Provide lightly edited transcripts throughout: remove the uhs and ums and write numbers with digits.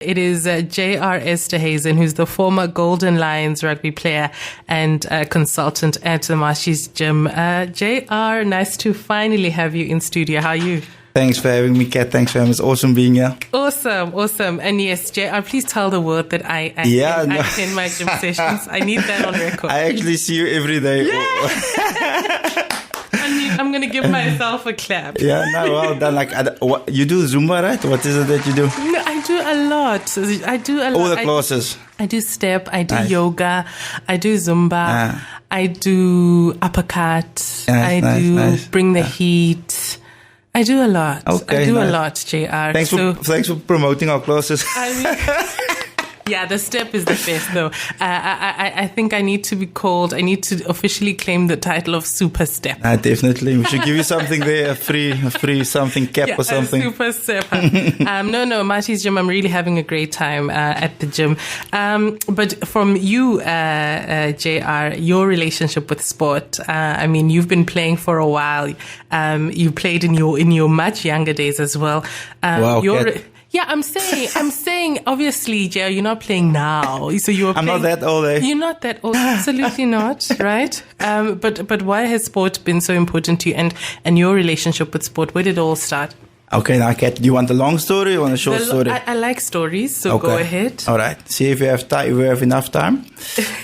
It is J.R. Esterhazen, who's the former Golden Lions rugby player and consultant at the Marshies Gym. J.R., nice to finally have you in studio. How are you? Thanks for having me, Kat. Thanks for having me. It's awesome being here. Awesome. And yes, J.R., please tell the world that I attend my gym sessions. I need that on record. I actually see you every day. Yeah. I'm going to give myself a clap. Yeah, no, well done. You do Zumba, right? What is it that you do? No, I do a lot. All the classes. I do step, I do yoga, I do Zumba, I do uppercut, I do bring the heat. I do a lot. Okay, I do a lot, JR. Thanks for promoting our classes. Yeah, the step is the best though. I think I need to officially claim the title of Super Step. Definitely. We should give you something there, a free something cap or something. Super Step. No, Marty's Gym, I'm really having a great time at the gym. But from you, JR, your relationship with sport, you've been playing for a while. You played in your much younger days as well. Wow. Yeah, I'm saying, obviously, Jay, you're not playing now. So I'm not that old, eh? You're not that old. Absolutely not, right? But why has sport been so important to you and your relationship with sport? Where did it all start? Okay, now, Kat, do you want a long story or a short story? I like stories, so go ahead. All right. See if you have time. If we have enough time.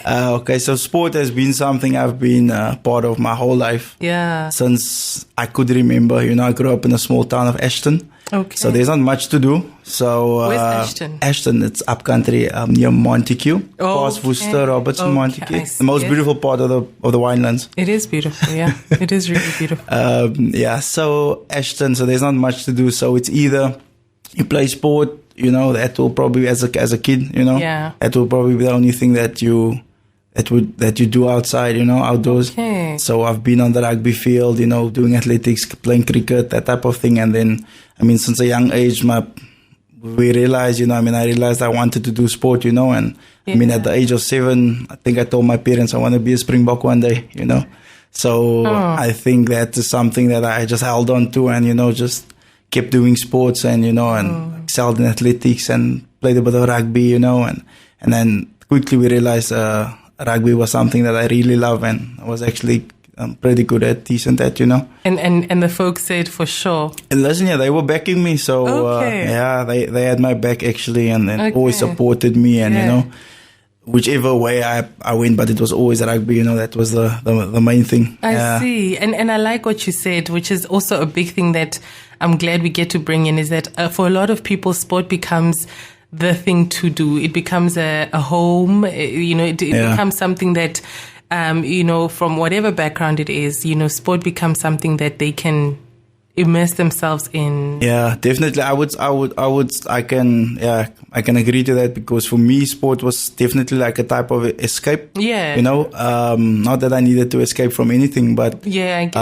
Okay, so sport has been something I've been part of my whole life. Yeah. Since I could remember. I grew up in a small town of Ashton. Okay. So there's not much to do. So where's Ashton? Ashton, it's up country near Montague, past Worcester, Robertson, Montague. The most beautiful part of the winelands. It is beautiful, yeah. It is really beautiful. So Ashton, so there's not much to do. So it's either you play sport, that will probably as a kid, that will probably be the only thing that you do outside, outdoors. Okay. So I've been on the rugby field, doing athletics, playing cricket, that type of thing. And then, since a young age, we realized, I realized I wanted to do sport, and at the age of 7, I think I told my parents I want to be a Springbok one day, So I think that is something that I just held on to and, just kept doing sports and, and excelled in athletics and played a bit of rugby, and then quickly we realized, rugby was something that I really love and I was actually pretty good at, decent at, And the folks said for sure. And listen, they were backing me. So, they had my back actually and always supported me and, whichever way I went, but it was always rugby, that was the main thing. I see. And I like what you said, which is also a big thing that I'm glad we get to bring in is that for a lot of people, sport becomes the thing to do. It becomes a home, it becomes something that, from whatever background it is, sport becomes something that they can immerse themselves in. Yeah, definitely. I can agree to that because for me, sport was definitely like a type of escape. Yeah. Not that I needed to escape from anything, but I get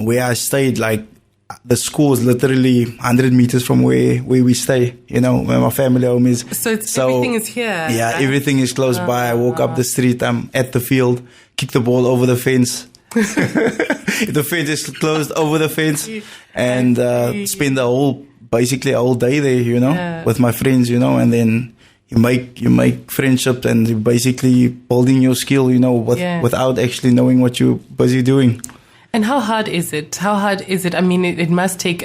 where I stayed, like, the school is literally 100 meters from where we stay, where my family home is. So everything is here. Yeah, right? Everything is close by. I walk up the street, I'm at the field, kick the ball over the fence. The fence is closed, over the fence, and spend basically a whole day there, with my friends, and then you make friendships and you basically building your skill, without actually knowing what you're busy doing. And how hard is it? It must take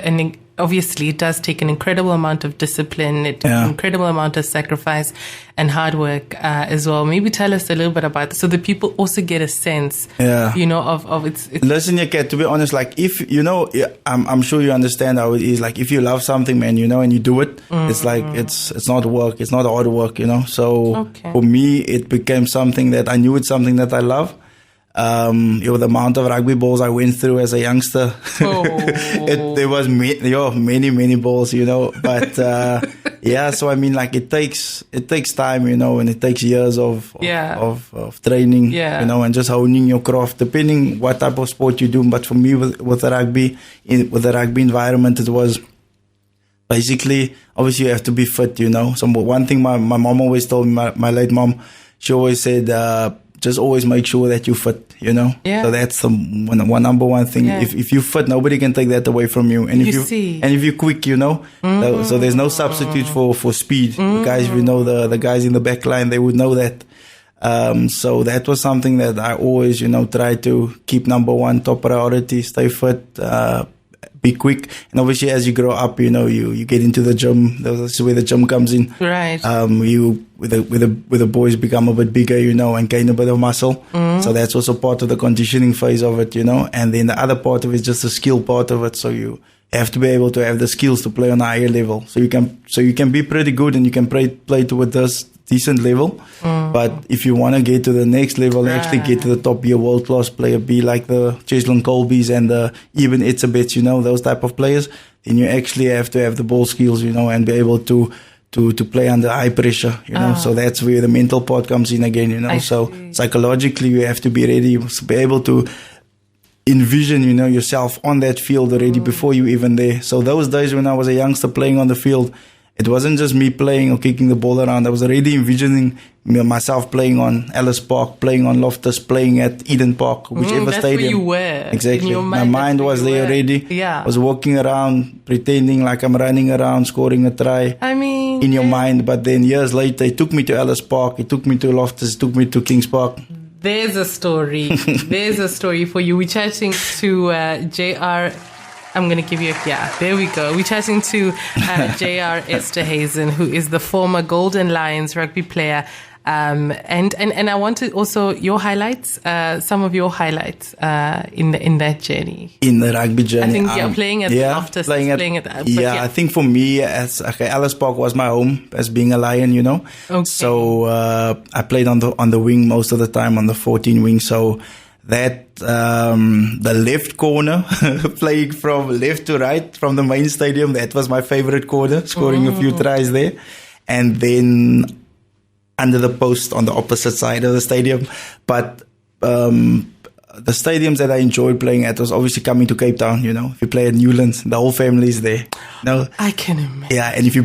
obviously it does take an incredible amount of discipline, an incredible amount of sacrifice and hard work as well. Maybe tell us a little bit about this so that people also get a sense, of its. Listen, Kat, to be honest, like if, I'm sure you understand how it is. Like if you love something, man, and you do it, it's like, it's not work. It's not hard work, So for me, it became something that I knew it's something that I love. The amount of rugby balls I went through as a youngster, there was many balls, but so it takes time, and it takes years of training, and just honing your craft depending what type of sport you do. But for me with the rugby environment, it was basically, obviously you have to be fit, So one thing my mom always told me, my late mom, she always said, just always make sure that you fit, you know. Yeah. So that's the one number one thing. Yeah. If you fit, nobody can take that away from you. And if you're quick, you know. So there's no substitute for speed. The guys, if you know the guys in the back line, they would know that. So that was something that I always, you know, try to keep number one, top priority, stay fit, be quick. And obviously as you grow up, you know, you get into the gym. That's where the gym comes in. Right. You with the boys become a bit bigger, you know, and gain a bit of muscle. So that's also part of the conditioning phase of it, you know. And then the other part of it is just the skill part of it. So you have to be able to have the skills to play on a higher level. So you can be pretty good and you can play toward this decent level. But if you want to get to the next level and actually get to the top, be a world-class player, be like the Letlonkane and the even Itzebets, you know, those type of players, then you actually have to have the ball skills, you know, and be able to play under high pressure, you know. So that's where the mental part comes in again, you know. So psychologically you have to be ready, you must be able to envision, you know, yourself on that field already before you even there. So those days when I was a youngster playing on the field, it wasn't just me playing or kicking the ball around. I was already envisioning myself playing on Ellis Park, playing on Loftus, playing at Eden Park, whichever that's stadium. Where you were. Exactly. My mind was there already. Yeah. I was walking around, pretending like I'm running around, scoring a try. I mean, in your mind. But then years later, it took me to Ellis Park, it took me to Loftus, it took me to Kings Park. There's a story. There's a story for you. We're chatting to JR. I'm going to give you there we go. We're chatting to JR Esterhuizen, who is the former Golden Lions rugby player. And I wanted also your highlights, some of your highlights in that journey. In the rugby journey. I think playing at Loftus. I think for me, Ellis Park was my home as being a Lion, you know. Okay. So I played on the wing most of the time, on the 14 wing. So that the left corner, playing from left to right from the main stadium, that was my favorite corner, scoring a few tries there. And then under the post on the opposite side of the stadium. But the stadiums that I enjoyed playing at was obviously coming to Cape Town, you know. If you play at Newlands, the whole family is there. No, I can imagine. Yeah, and if you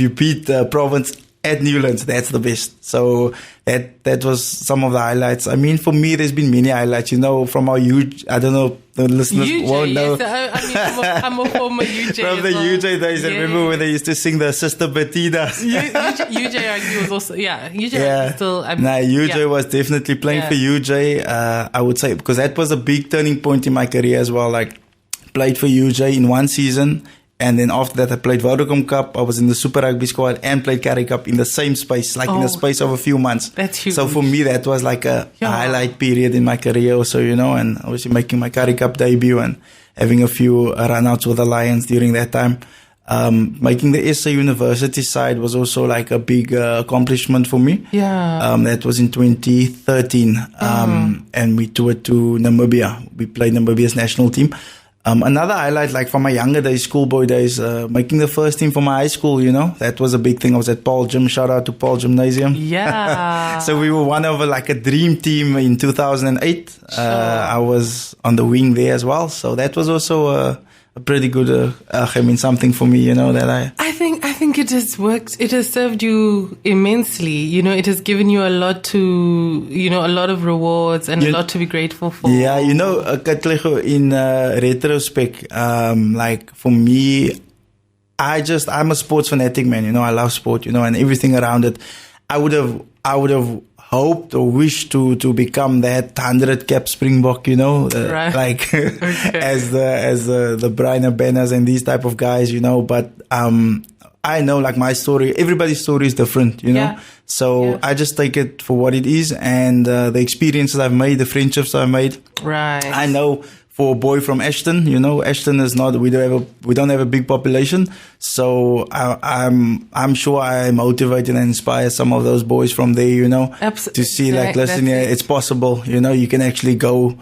beat Province at Newlands, that's the best. So that was some of the highlights. I mean, for me, there's been many highlights, you know, from our huge, I don't know, the listeners won't know. Yes, I'm a former UJ. From the UJ days, I remember when they used to sing the Sister Bettina. UJ was also, UJ was still. UJ was definitely playing for UJ, I would say, because that was a big turning point in my career as well. Like, played for UJ in one season. And then after that, I played Vodacom Cup. I was in the Super Rugby squad and played Currie Cup in the same space, in the space of a few months. That's huge. So for me, that was like a highlight period in my career also, you know, and obviously making my Currie Cup debut and having a few runouts with the Lions during that time. Making the SA University side was also like a big accomplishment for me. Yeah. That was in 2013. And we toured to Namibia. We played Namibia's national team. Another highlight, like from my younger days, schoolboy days, making the first team for my high school, you know, that was a big thing. I was at Paul Gym. Shout out to Paul Gymnasium. Yeah. So we were one of a dream team in 2008. Sure. I was on the wing there as well. So that was also a pretty good, something for me, you know, that I think it has worked. It has served you immensely. You know, it has given you a lot a lot of rewards and a lot to be grateful for. Yeah, you know, Katlego, in retrospect, like for me, I'm a sports fanatic, man. You know, I love sport, you know, and everything around it. I would have hoped or wished to become that 100 cap Springbok, you know, right. like as the Brian Banners and these type of guys, you know. But I know, like, my story, everybody's story is different, you know. So I just take it for what it is, and the experiences I've made, the friendships I've made. Right. I know. For a boy from Ashton, you know, Ashton is not. We don't have a big population, so I'm sure I motivate and inspire some of those boys from there, you know, to see like, listen, it's possible, you know, you can actually go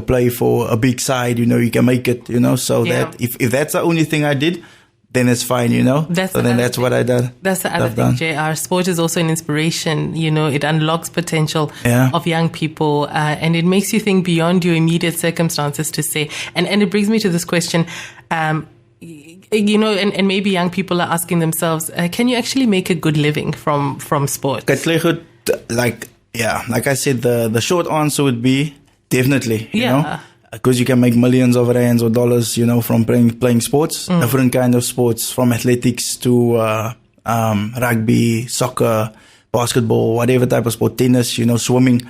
play for a big side, you know, you can make it, you know. So that if that's the only thing I did, then it's fine, you know. That's what I did. That's the other thing, JR. Sport is also an inspiration. You know, it unlocks potential of young people, and it makes you think beyond your immediate circumstances to say. And it brings me to this question, you know, and maybe young people are asking themselves, can you actually make a good living from sport? Katlego, like, Yeah, like I said, the short answer would be definitely, you Yeah. know, because you can make millions of rands or dollars, you know, from playing sports, different kind of sports, from athletics to rugby, soccer, basketball, whatever type of sport, tennis, you know, swimming.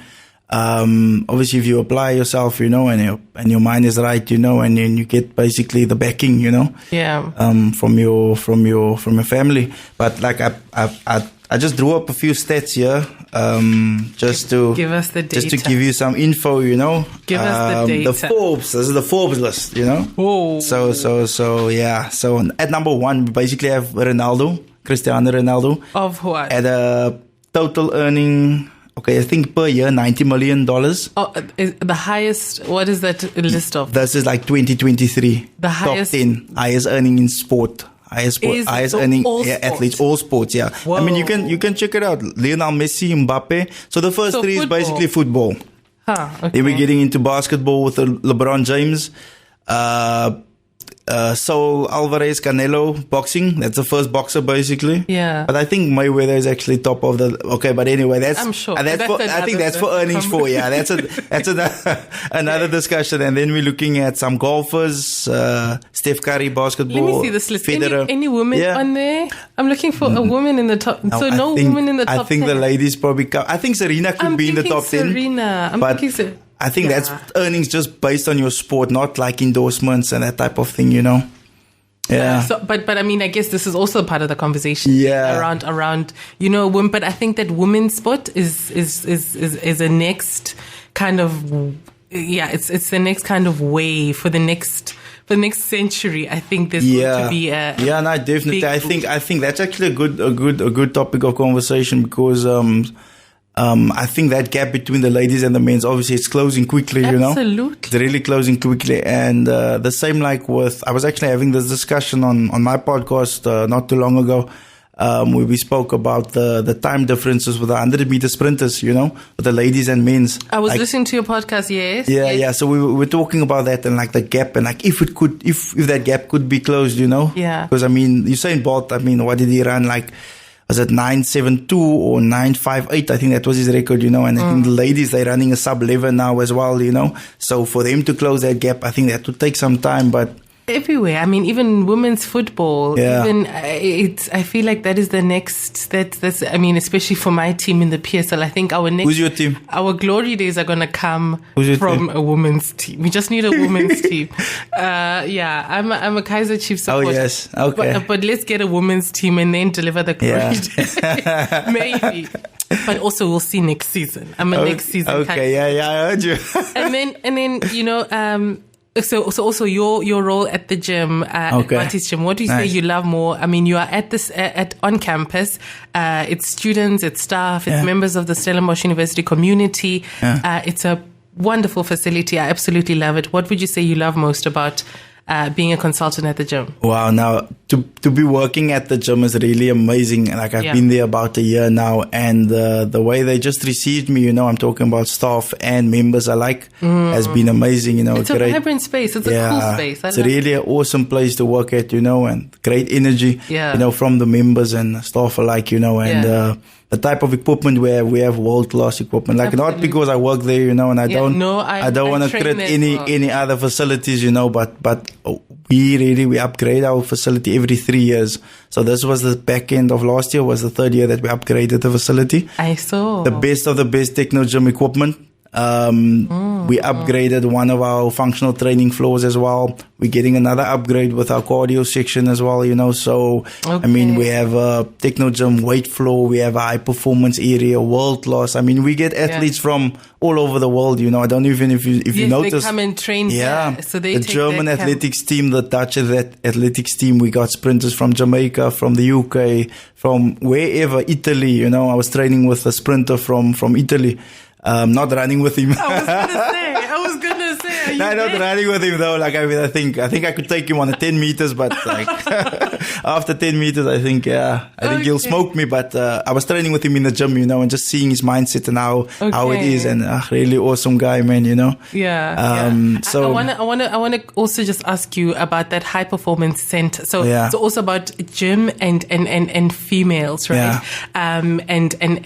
Obviously, if you apply yourself, you know, and your mind is right, you know, and then you get basically the backing, you know, from your family. But like I just drew up a few stats here, just to give us the data, just to give you some info, you know. Give us the data. The Forbes, this is the Forbes list, you know. Whoa. So yeah. So at number 1, we basically have Cristiano Ronaldo. Of what? At a total earning, I think per year, $90 million. Oh, the highest, what is that list of? This is like 2023. The highest. Top 10 highest earning in sport. Highest earning athletes, all sports, yeah. Whoa. I mean, you can check it out. Lionel Messi, Mbappe. So the first 3 is basically football. Okay. Then we're getting into basketball with LeBron James. Saul Alvarez, Canelo, boxing. That's the first boxer, basically. Yeah. But I think Mayweather is actually top of the. Okay, but anyway, that's. I'm sure. I think that's for earnings for. Yeah, that's another discussion. And then we're looking at some golfers. Steph Curry, basketball. Let me see this list. Federer. Any women on there? I'm looking for a woman in the top. No, women in the top 10. I think the ladies probably. I think Serena could be in the top 10. I'm thinking Serena. I think that's earnings just based on your sport, not like endorsements and that type of thing, you know. Yeah. So, but I mean, I guess this is also part of the conversation. Yeah. Around you know, women. But I think that women's sport is a next kind of it's the next kind of way for the next century. I think there's going to be a no, definitely. I think that's actually a good topic of conversation because I think that gap between the ladies and the men's, obviously it's closing quickly, you know. Absolutely. It's really closing quickly. And the same like with, I was actually having this discussion on my podcast not too long ago, where we spoke about the time differences with the 100-meter sprinters, you know, with the ladies and men's. I was listening to your podcast, yes. Yeah. So we were talking about that and like the gap and like if that gap could be closed, you know. Yeah. Because I mean, Usain Bolt, I mean, what did he run like? Was it 9.72 or 9.58? I think that was his record, you know. And I think the ladies, they're running a sub-11 now as well, you know. So for them to close that gap, I think that would take some time, but... Everywhere. I mean, even women's football. Yeah. Even I feel like that is the next. That's. I mean, especially for my team in the PSL. I think our next. Who's your team? Our glory days are gonna come from team? a women's team. We just need a women's team. I'm a Kaiser Chiefs supporter. Oh yes, okay. But let's get a women's team and then deliver the glory days. Maybe. But also we'll see next season. I'm a next season. Okay. I heard you. and then you know. So also your role at the gym, at Marty's Gym, what do you say you love more? I mean, you are at this, on campus, it's students, it's staff, it's members of the Stellenbosch University community. It's a wonderful facility. I absolutely love it. What would you say you love most about being a consultant at the gym? Wow, now to be working at the gym is really amazing. Like I've been there about a year now, and the way they just received me, you know, I'm talking about staff and members alike, has been amazing. You know, it's a vibrant space. It's a cool space. It's really an awesome place to work at, you know, and great energy, you know, from the members and staff alike, you know, and the type of equipment where we have world-class equipment, like not because I work there, you know, and I don't want to credit any other facilities, you know, but we upgrade our facility every 3 years. So this was the back end of last year, was the 3rd year that we upgraded the facility. I saw the best of the best techno gym equipment. We upgraded one of our functional training floors as well. We're getting another upgrade with our cardio section as well, you know. So, I mean, we have a techno gym weight floor. We have a high performance area, world class. I mean, we get athletes from all over the world, you know. I don't know even if you notice. They come and train here. So they the German athletics team, the Dutch athletics team, we got sprinters from Jamaica, from the UK, from wherever, Italy, you know. I was training with a sprinter from Italy. Not running with him. I was gonna say. No, not running with him though. Like, I think I could take him on the 10 meters, but like after 10 meters, I think he'll smoke me. But I was training with him in the gym, and just seeing his mindset and how it is, and really awesome guy, man. Yeah. So I wanna also just ask you about that high performance center. So it's also about gym and females, right? Yeah.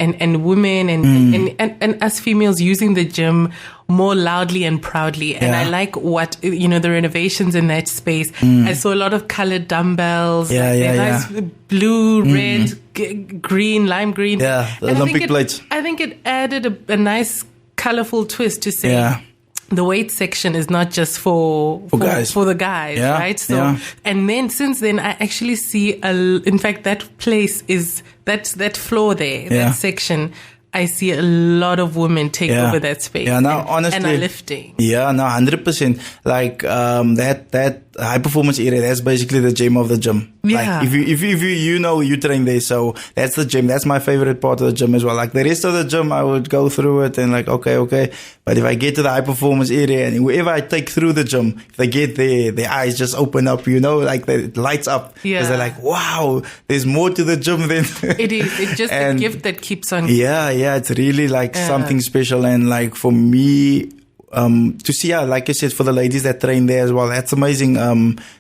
And women and us females using the gym more loudly and proudly. And I like what, the renovations in that space. I saw a lot of colored dumbbells. Nice blue, red, green, lime green. Yeah, the Olympic plates. I think it added a nice colorful twist to say, the weight section is not just for guys. For the guys, right? So, and then since then, I actually see in fact, that place is that floor there, that section. I see a lot of women take over that space. Yeah, now honestly, and are lifting. Yeah, no, 100%. Like that high performance area, that's basically the gym of the gym. Yeah. Like if you train there, so that's the gym. That's my favorite part of the gym as well. Like the rest of the gym, I would go through it and like okay. But if I get to the high performance area and whoever I take through the gym, if they get there, their eyes just open up. Like it lights up. Yeah. Because they're like, wow, there's more to the gym than it is. It's just a gift that keeps on. Yeah, it's really like something special. And like for me, to see, like I said, for the ladies that train there as well, that's amazing.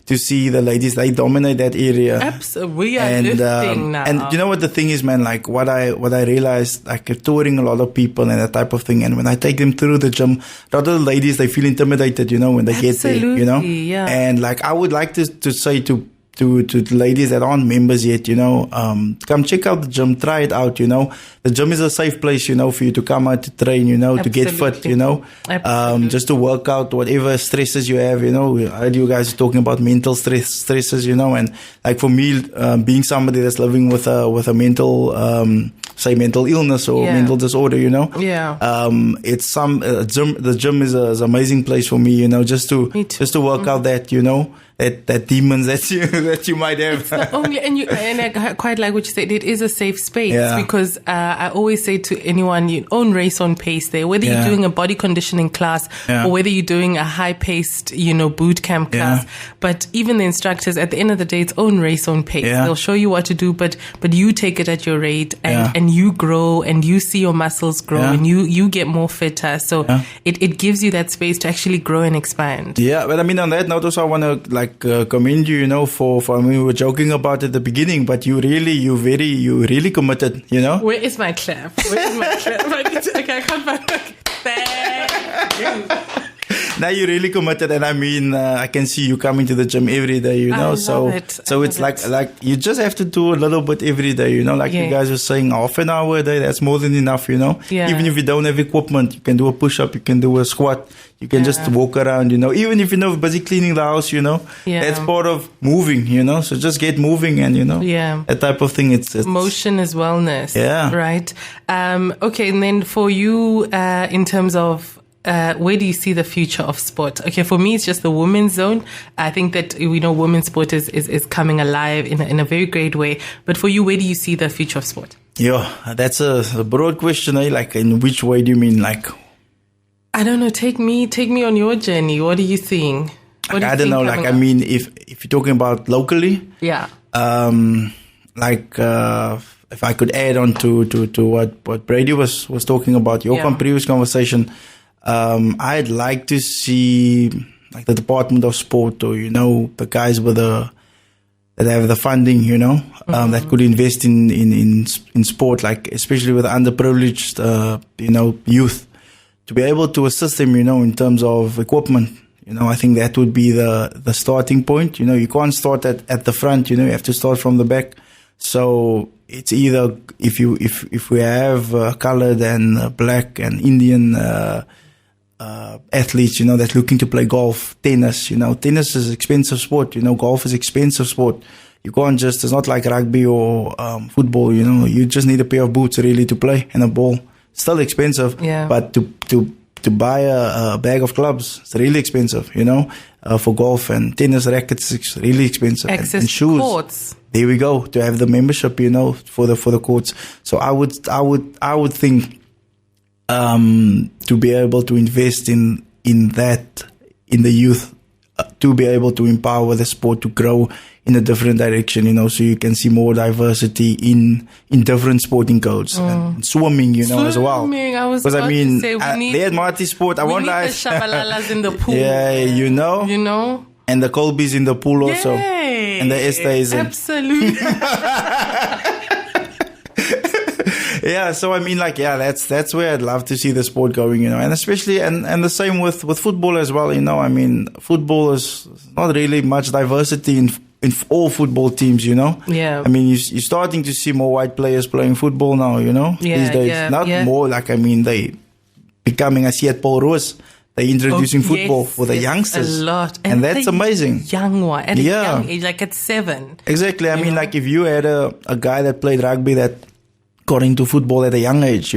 To see the ladies, they dominate that area. Absolutely, we are lifting now. And you know what the thing is, man? Like what I realized, like touring a lot of people and that type of thing. And when I take them through the gym, a lot of the ladies, they feel intimidated, when they get there, Yeah. And like I would like to say to ladies that aren't members yet, come check out the gym, try it out, The gym is a safe place, for you to come out to train, to get fit, just to work out whatever stresses you have, I heard you guys talking about mental stresses, and like for me, being somebody that's living with a mental, mental illness or mental disorder, it's the gym is an amazing place for me, just to work out that, that demons that you might have. And I quite like what you said. It is a safe space because I always say to anyone, you own race on pace there. Whether you're doing a body conditioning class or whether you're doing a high paced, boot camp class, but even the instructors, at the end of the day, it's own race on pace. They'll show you what to do, but you take it at your rate and you grow and you see your muscles grow and you get more fitter. So it gives you that space to actually grow and expand. Yeah, but I mean, on that note, also I want to commend you, for I mean, we were joking about it at the beginning, but you really committed, Where is my clap? I can't find Thank you. Now you're really committed, and I mean, I can see you coming to the gym every day, So it's like you just have to do a little bit every day, You guys were saying, half an hour a day, that's more than enough, Yeah. Even if you don't have equipment, you can do a push-up, you can do a squat, you can just walk around, Even if you're busy cleaning the house, That's part of moving, So just get moving and, that type of thing. It's motion is wellness. Yeah. Right. Okay. And then for you, in terms of, where do you see the future of sport? Okay, for me, it's just the women's zone. I think that, women's sport is coming alive in a very great way. But for you, where do you see the future of sport? Yeah, that's a broad question, eh? Like, in which way do you mean? Like, I don't know. Take me on your journey. What are you seeing? I don't know. Like, I mean, if you're talking about locally, if I could add on to what Brady was talking about, your previous conversation, I'd like to see like the Department of Sport or, the guys that have the funding, that could invest in sport, like especially with underprivileged, youth, to be able to assist them, in terms of equipment. I think that would be the starting point. You can't start at the front, you have to start from the back. So it's either if we have colored and black and Indian athletes, that's looking to play golf, tennis, tennis is expensive sport, golf is expensive sport. You can't it's not like rugby or football, you just need a pair of boots really to play and a ball. Still expensive, but to buy a bag of clubs, it's really expensive, for golf, and tennis rackets, it's really expensive. Access and shoes. Courts. There we go, to have the membership, for the courts. So I would think to be able to invest in that, in the youth, to be able to empower the sport to grow in a different direction, so you can see more diversity in different sporting codes. And swimming, as well. I was about to say, they had multi-sport. I won't lie. The Shabalalas in the pool. Yeah, and the Colbys in the pool also. Yay. And the Estes. Absolutely. Yeah, so that's where I'd love to see the sport going, and especially, and the same with football as well, football is not really much diversity in all football teams, Yeah. You're starting to see more white players playing football now, these days. More they becoming, I see at Paul Roos, they're introducing football for the youngsters. A lot. And that's amazing. Young one. At a young age, like at 7. Exactly. If you had a guy that played rugby that got into football at a young age,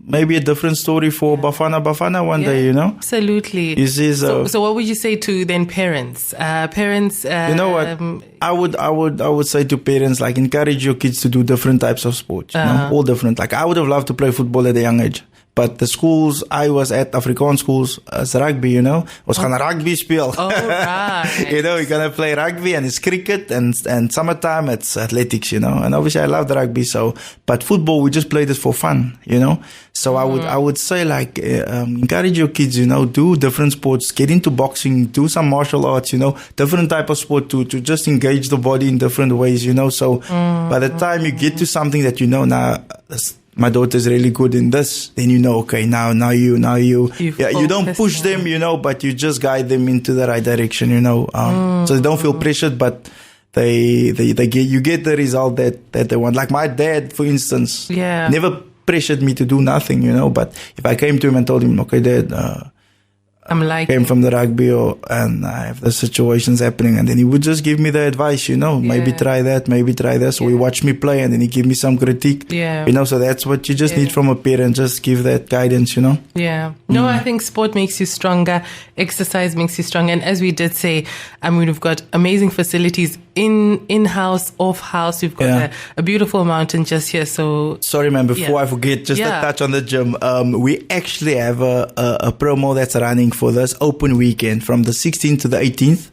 maybe a different story for Bafana one day, Absolutely. You see, so what would you say to then parents? You know what? I would say to parents, encourage your kids to do different types of sports, all different. I would have loved to play football at a young age. But the schools I was at, Afrikaans schools, as rugby, was gaan rugby speel. Oh, right. You're going to play rugby and it's cricket and summertime it's athletics, And obviously I love the rugby, but football, we just played it for fun, So I would say encourage your kids, do different sports, get into boxing, do some martial arts, different type of sport to just engage the body in different ways, So by the time you get to something that my daughter's really good in this, then okay, now you don't push them, but you just guide them into the right direction, so they don't feel pressured, but you get the result that they want. Like my dad, for instance, never pressured me to do nothing, but if I came to him and told him, okay, Dad, came from the rugby and I have the situations happening, and then he would just give me the advice, maybe try that, maybe try this. Or he watch me play and then he give me some critique. So that's what you just need from a parent, just give that guidance, Yeah. No, I think sport makes you stronger, exercise makes you stronger. And as we did say, we've got amazing facilities in-house, off-house. We've got a beautiful mountain just here. So sorry, man, before I forget, just a touch on the gym. We actually have a promo that's running for this open weekend from the 16th to the 18th.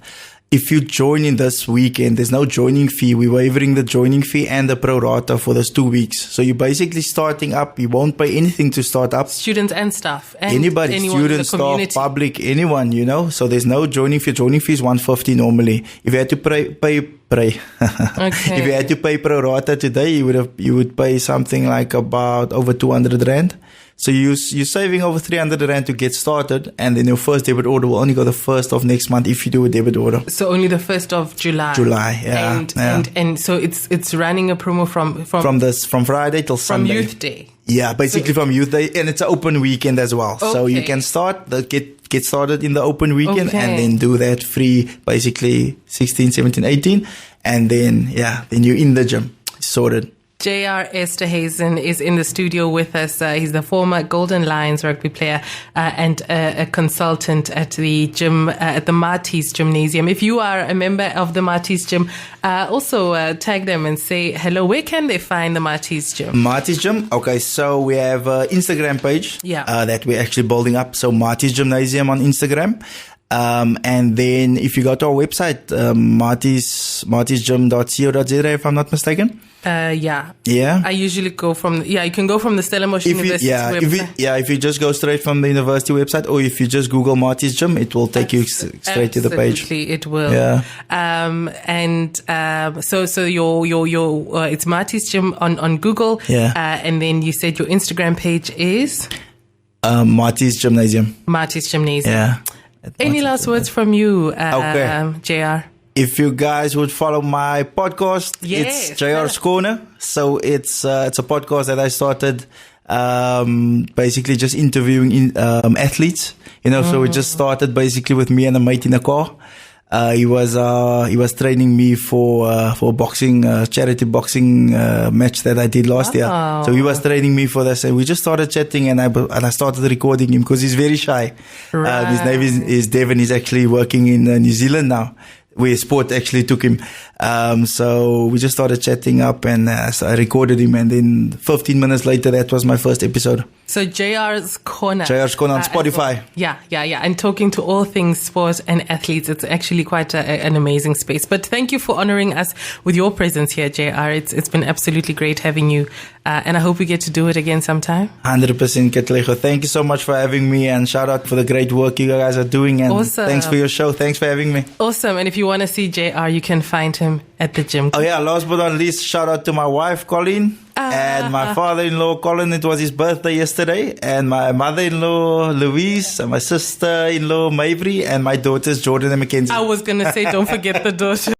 If you join in this weekend, there's no joining fee. We're waiving the joining fee and the pro rata for those 2 weeks. So you're basically starting up. You won't pay anything to start up. Students and staff. And anybody, students, staff, public, anyone, So there's no joining fee. Joining fee is $150 normally. If you had to pay. Okay. If you had to pay pro rata today, you would pay something like about over 200 Rand. So you're saving over 300 Rand to get started, and then your first debit order will only go the 1st of next month if you do a debit order. So only the 1st of July. And so it's running a promo from Friday till Sunday. From Youth Day. Yeah, basically from Youth Day, and it's an open weekend as well. Okay. So you can get started in the open weekend and then do that free, basically 16, 17, 18, and then you're in the gym, sorted. J.R. Esterhazen is in the studio with us. He's the former Golden Lions rugby player and a consultant at the gym, at the Marties Gymnasium. If you are a member of the Marties Gym, also tag them and say hello. Where can they find the Marties Gym? Marties Gym? Okay, so we have an Instagram page that we're actually building up. So Marties Gymnasium on Instagram. And then if you go to our website, martiesgym.co.za, if I'm not mistaken. Yeah. I usually go from, you can go from the Stellenbosch University website. If you just go straight from the university website, or if you just Google Marties Gym, it will take you straight to the page. Absolutely, it will. Yeah. So your it's Marties Gym on Google. Yeah. And then you said your Instagram page is? Marties Gymnasium. Marties Gymnasium. Yeah. Any last words from you, JR? If you guys would follow my podcast, yes, it's JR's Corner. So it's a podcast that I started, basically just interviewing athletes. So we just started basically with me and a mate in a car. He was training me for boxing, charity boxing match that I did last year. So he was training me for this, and we just started chatting, and I started recording him because he's very shy. Right. His name is Devin. He's actually working in New Zealand now, where sport actually took him. So we just started chatting up, and I recorded him, and then 15 minutes later, that was my first episode. So JR's Corner. JR's Corner on Spotify. Well. Yeah. And talking to all things sport and athletes. It's actually quite an amazing space. But thank you for honoring us with your presence here, JR. It's been absolutely great having you. And I hope we get to do it again sometime. 100%, Katlego. Thank you so much for having me, and shout out for the great work you guys are doing. And awesome. Thanks for your show. Thanks for having me. Awesome. And if you want to see JR, you can find him at the gym. Oh yeah, last but not least, shout out to my wife, Colleen, and my father-in-law, Colin. It was his birthday yesterday. And my mother-in-law, Louise, and my sister-in-law, Mabry, and my daughters, Jordan and Mackenzie. I was going to say, don't forget the daughter.